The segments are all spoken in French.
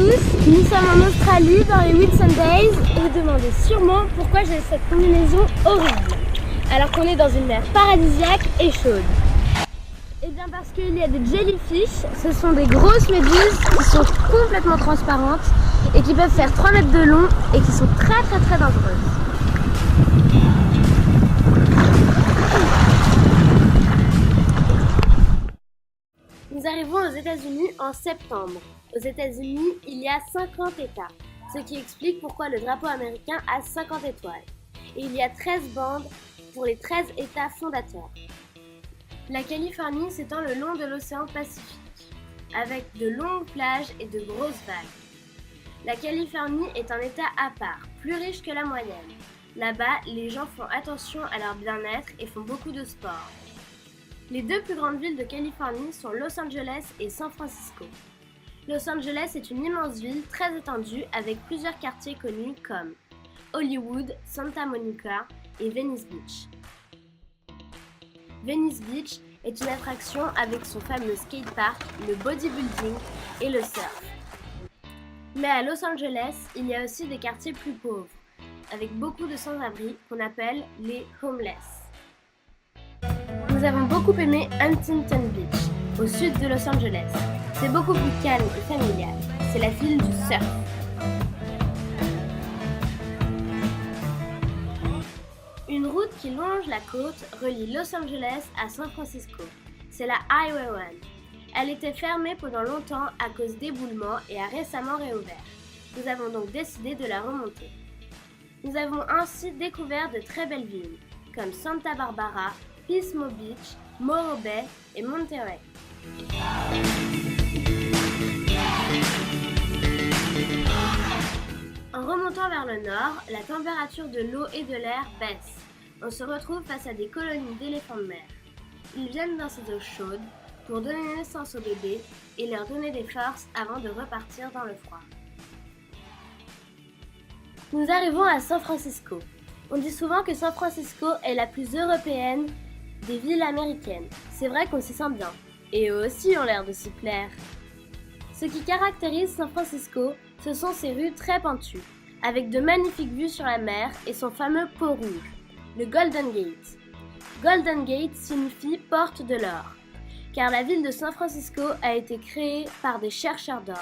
tous, nous sommes en Australie dans les Whitsundays et vous demandez sûrement pourquoi j'ai cette combinaison horrible alors qu'on est dans une mer paradisiaque et chaude. Et bien parce qu'il y a des jellyfish, ce sont des grosses méduses qui sont complètement transparentes et qui peuvent faire 3 mètres de long et qui sont très dangereuses. Nous arrivons aux États-Unis en septembre. Aux États-Unis, il y a 50 États, ce qui explique pourquoi le drapeau américain a 50 étoiles. Et il y a 13 bandes pour les 13 États fondateurs. La Californie s'étend le long de l'océan Pacifique, avec de longues plages et de grosses vagues. La Californie est un État à part, plus riche que la moyenne. Là-bas, les gens font attention à leur bien-être et font beaucoup de sport. Les deux plus grandes villes de Californie sont Los Angeles et San Francisco. Los Angeles est une immense ville très étendue avec plusieurs quartiers connus comme Hollywood, Santa Monica et Venice Beach. Venice Beach est une attraction avec son fameux skatepark, le bodybuilding et le surf. Mais à Los Angeles, il y a aussi des quartiers plus pauvres, avec beaucoup de sans-abri qu'on appelle les homeless. Nous avons beaucoup aimé Huntington Beach, au sud de Los Angeles. C'est beaucoup plus calme et familial. C'est la ville du surf. Une route qui longe la côte relie Los Angeles à San Francisco. C'est la Highway 1. Elle était fermée pendant longtemps à cause d'éboulements et a récemment réouvert. Nous avons donc décidé de la remonter. Nous avons ainsi découvert de très belles villes, comme Santa Barbara, Pismo Beach, Morro Bay et Monterey. En remontant vers le nord, la température de l'eau et de l'air baisse. On se retrouve face à des colonies d'éléphants de mer. Ils viennent dans ces eaux chaudes pour donner naissance aux bébés et leur donner des forces avant de repartir dans le froid. Nous arrivons à San Francisco. On dit souvent que San Francisco est la plus européenne des villes américaines. C'est vrai qu'on s'y sent bien. Et eux aussi ont l'air de s'y plaire. Ce qui caractérise San Francisco, ce sont ses rues très pentues, avec de magnifiques vues sur la mer et son fameux pont rouge, le Golden Gate. Golden Gate signifie porte de l'or, car la ville de San Francisco a été créée par des chercheurs d'or.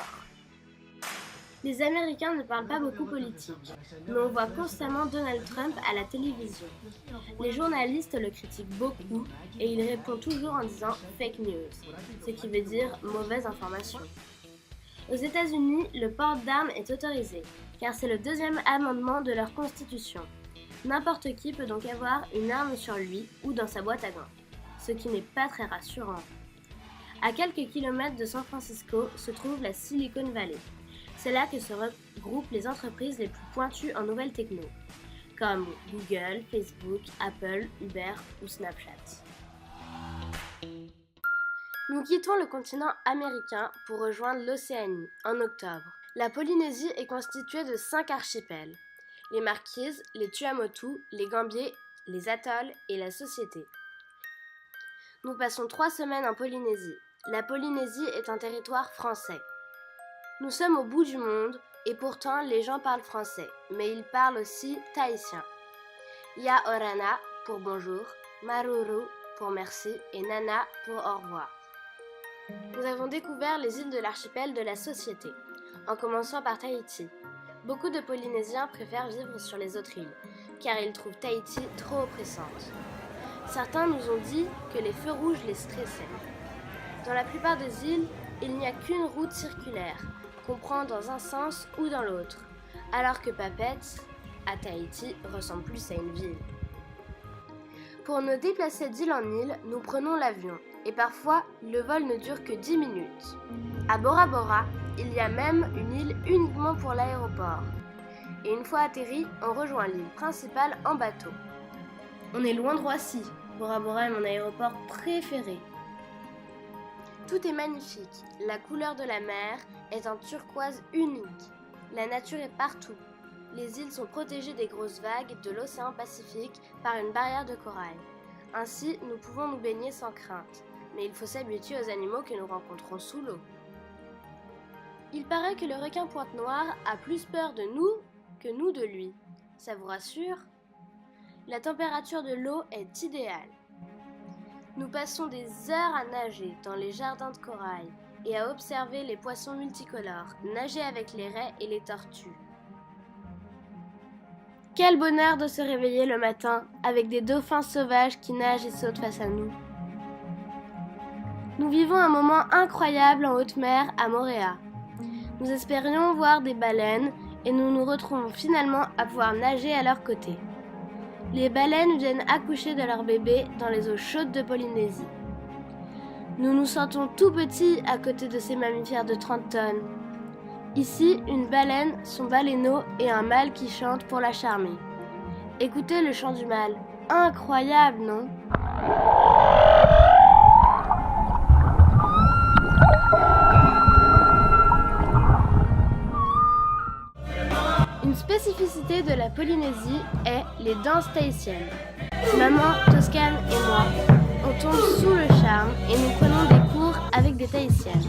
Les Américains ne parlent pas beaucoup politique, mais on voit constamment Donald Trump à la télévision. Les journalistes le critiquent beaucoup et il répond toujours en disant « fake news », ce qui veut dire « mauvaise information ». Aux États-Unis, le port d'armes est autorisé, car c'est le 2e amendement de leur constitution. N'importe qui peut donc avoir une arme sur lui ou dans sa boîte à gants, ce qui n'est pas très rassurant. À quelques kilomètres de San Francisco se trouve la Silicon Valley. C'est là que se regroupent les entreprises les plus pointues en nouvelles techno, comme Google, Facebook, Apple, Uber ou Snapchat. Nous quittons le continent américain pour rejoindre l'Océanie en octobre. La Polynésie est constituée de 5 archipels, les Marquises, les Tuamotu, les Gambiers, les atolls et la Société. Nous passons 3 semaines en Polynésie. La Polynésie est un territoire français. Nous sommes au bout du monde et pourtant les gens parlent français, mais ils parlent aussi tahitien. Ya Orana pour bonjour, Maruru pour merci et Nana pour au revoir. Nous avons découvert les îles de l'archipel de la Société, en commençant par Tahiti. Beaucoup de Polynésiens préfèrent vivre sur les autres îles, car ils trouvent Tahiti trop oppressante. Certains nous ont dit que les feux rouges les stressaient. Dans la plupart des îles, il n'y a qu'une route circulaire, qu'on prend dans un sens ou dans l'autre, alors que Papeete, à Tahiti, ressemble plus à une ville. Pour nous déplacer d'île en île, nous prenons l'avion, et parfois, le vol ne dure que 10 minutes. À Bora Bora, il y a même une île uniquement pour l'aéroport. Et une fois atterri, on rejoint l'île principale en bateau. On est loin de Roissy. Bora Bora est mon aéroport préféré. Tout est magnifique. La couleur de la mer est un turquoise unique. La nature est partout. Les îles sont protégées des grosses vagues de l'océan Pacifique par une barrière de corail. Ainsi, nous pouvons nous baigner sans crainte. Mais il faut s'habituer aux animaux que nous rencontrons sous l'eau. Il paraît que le requin pointe-noir a plus peur de nous que nous de lui. Ça vous rassure? La température de l'eau est idéale. Nous passons des heures à nager dans les jardins de corail et à observer les poissons multicolores nager avec les raies et les tortues. Quel bonheur de se réveiller le matin avec des dauphins sauvages qui nagent et sautent face à nous. Nous vivons un moment incroyable en haute mer à Moorea. Nous espérions voir des baleines et nous nous retrouvons finalement à pouvoir nager à leur côté. Les baleines viennent accoucher de leurs bébés dans les eaux chaudes de Polynésie. Nous nous sentons tout petits à côté de ces mammifères de 30 tonnes. Ici, une baleine, son baleineau et un mâle qui chante pour la charmer. Écoutez le chant du mâle. Incroyable, non ? Une spécificité de la Polynésie est les danses tahitiennes. Maman, Toscane et moi, on tombe sous le charme et nous prenons des cours avec des tahitiennes.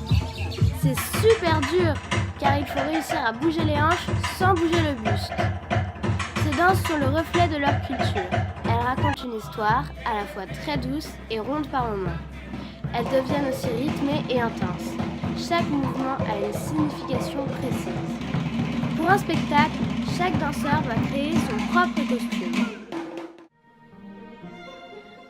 C'est super dur car il faut réussir à bouger les hanches sans bouger le buste. Ces danses sont le reflet de leur culture. Elles racontent une histoire à la fois très douce et ronde par moments. Elles deviennent aussi rythmées et intenses. Chaque mouvement a une signification précise. Pour un spectacle, chaque danseur doit créer son propre costume.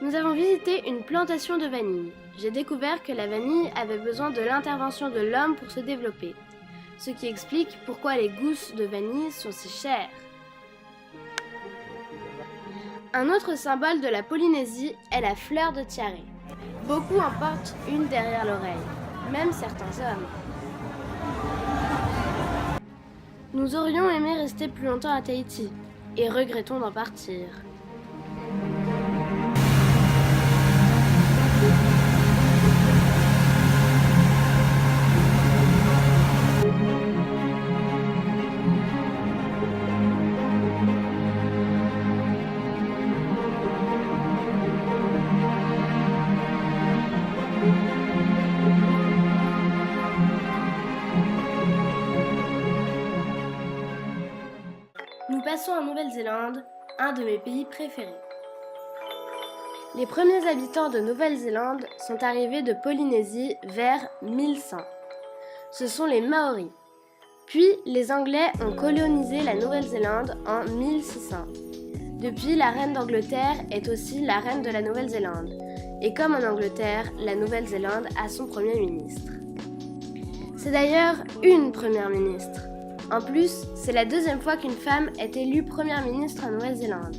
Nous avons visité une plantation de vanille. J'ai découvert que la vanille avait besoin de l'intervention de l'homme pour se développer, ce qui explique pourquoi les gousses de vanille sont si chères. Un autre symbole de la Polynésie est la fleur de tiare. Beaucoup en portent une derrière l'oreille, même certains hommes. Nous aurions aimé rester plus longtemps à Tahiti et regrettons d'en partir. Nous passons en Nouvelle-Zélande, un de mes pays préférés. Les premiers habitants de Nouvelle-Zélande sont arrivés de Polynésie vers 1100. Ce sont les Maoris. Puis les Anglais ont colonisé la Nouvelle-Zélande en 1600. Depuis, la reine d'Angleterre est aussi la reine de la Nouvelle-Zélande. Et comme en Angleterre, la Nouvelle-Zélande a son Premier ministre. C'est d'ailleurs une Première ministre. En plus, c'est la deuxième fois qu'une femme est élue Première ministre en Nouvelle-Zélande.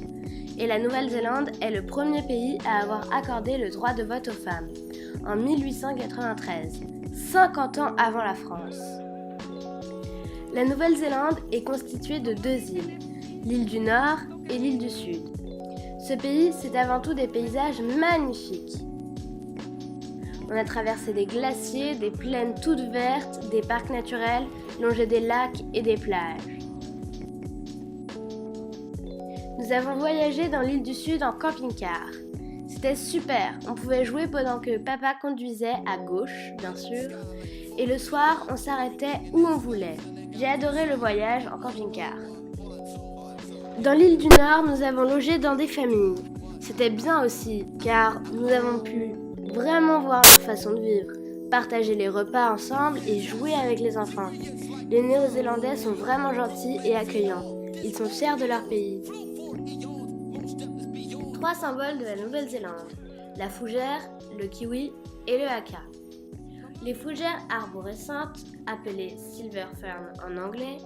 Et la Nouvelle-Zélande est le premier pays à avoir accordé le droit de vote aux femmes, en 1893, 50 ans avant la France. La Nouvelle-Zélande est constituée de deux îles, l'île du Nord et l'île du Sud. Ce pays, c'est avant tout des paysages magnifiques. On a traversé des glaciers, des plaines toutes vertes, des parcs naturels, longé des lacs et des plages. Nous avons voyagé dans l'île du Sud en camping-car. C'était super, on pouvait jouer pendant que papa conduisait à gauche, bien sûr, et le soir, on s'arrêtait où on voulait. J'ai adoré le voyage en camping-car. Dans l'île du Nord, nous avons logé dans des familles. C'était bien aussi, car nous avons pu vraiment voir leur façon de vivre, partager les repas ensemble et jouer avec les enfants. Les Néo-Zélandais sont vraiment gentils et accueillants. Ils sont fiers de leur pays. 3 symboles de la Nouvelle-Zélande, la fougère, le kiwi et le haka. Les fougères arborescentes, appelées silver fern en anglais,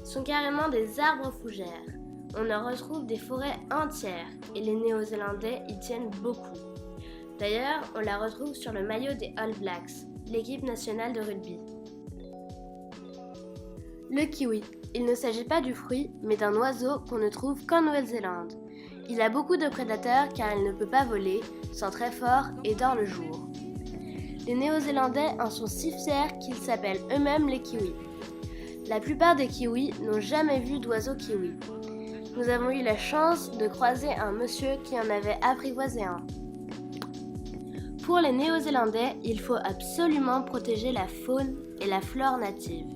sont carrément des arbres fougères. On en retrouve des forêts entières et les Néo-Zélandais y tiennent beaucoup. D'ailleurs, on la retrouve sur le maillot des All Blacks, l'équipe nationale de rugby. Le kiwi. Il ne s'agit pas du fruit, mais d'un oiseau qu'on ne trouve qu'en Nouvelle-Zélande. Il a beaucoup de prédateurs car il ne peut pas voler, sent très fort et dort le jour. Les Néo-Zélandais en sont si fiers qu'ils s'appellent eux-mêmes les kiwis. La plupart des kiwis n'ont jamais vu d'oiseau kiwi. Nous avons eu la chance de croiser un monsieur qui en avait apprivoisé un. Pour les Néo-Zélandais, il faut absolument protéger la faune et la flore native.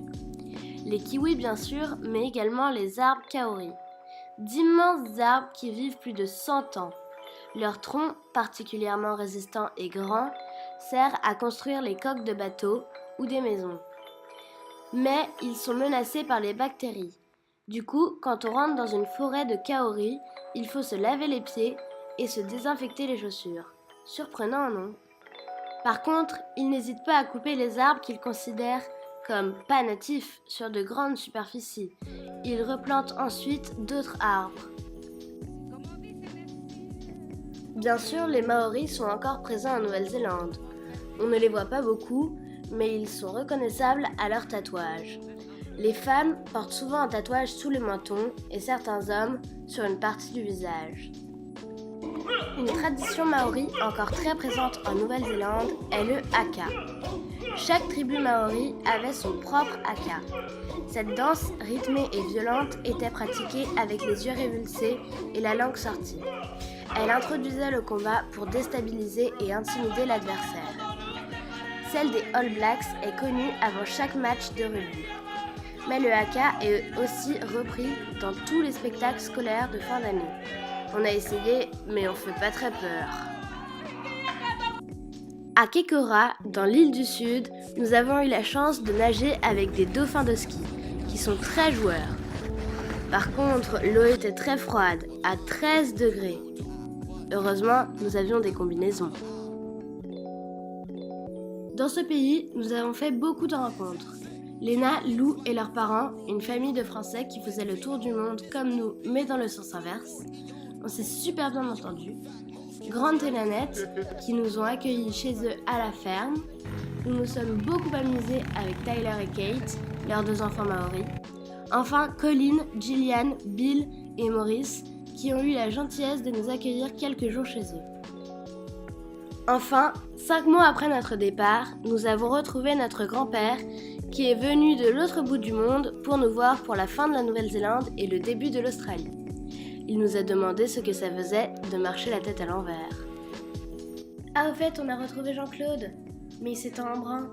Les kiwis bien sûr, mais également les arbres kaori. D'immenses arbres qui vivent plus de 100 ans. Leur tronc, particulièrement résistant et grand, sert à construire les coques de bateaux ou des maisons. Mais ils sont menacés par les bactéries. Du coup, quand on rentre dans une forêt de kaori, il faut se laver les pieds et se désinfecter les chaussures. Surprenant, non? Par contre, ils n'hésitent pas à couper les arbres qu'ils considèrent comme pas natifs sur de grandes superficies. Ils replantent ensuite d'autres arbres. Bien sûr, les Maoris sont encore présents en Nouvelle-Zélande. On ne les voit pas beaucoup, mais ils sont reconnaissables à leurs tatouages. Les femmes portent souvent un tatouage sous le menton et certains hommes sur une partie du visage. Une tradition maori encore très présente en Nouvelle-Zélande est le haka. Chaque tribu maori avait son propre haka. Cette danse rythmée et violente était pratiquée avec les yeux révulsés et la langue sortie. Elle introduisait le combat pour déstabiliser et intimider l'adversaire. Celle des All Blacks est connue avant chaque match de rugby. Mais le haka est aussi repris dans tous les spectacles scolaires de fin d'année. On a essayé, mais on fait pas très peur. À Kekora, dans l'île du Sud, nous avons eu la chance de nager avec des dauphins de ski, qui sont très joueurs. Par contre, l'eau était très froide, à 13 degrés. Heureusement, nous avions des combinaisons. Dans ce pays, nous avons fait beaucoup de rencontres. Léna, Lou et leurs parents, une famille de Français qui faisaient le tour du monde comme nous, mais dans le sens inverse. On s'est super bien entendus. Grande et Nanette, qui nous ont accueillis chez eux à la ferme. Nous nous sommes beaucoup amusés avec Tyler et Kate, leurs 2 enfants maoris. Enfin, Colin, Gillian, Bill et Maurice, qui ont eu la gentillesse de nous accueillir quelques jours chez eux. Enfin, 5 mois après notre départ, nous avons retrouvé notre grand-père qui est venu de l'autre bout du monde pour nous voir pour la fin de la Nouvelle-Zélande et le début de l'Australie. Il nous a demandé ce que ça faisait de marcher la tête à l'envers. Ah, au fait, on a retrouvé Jean-Claude, mais il s'étend en brun.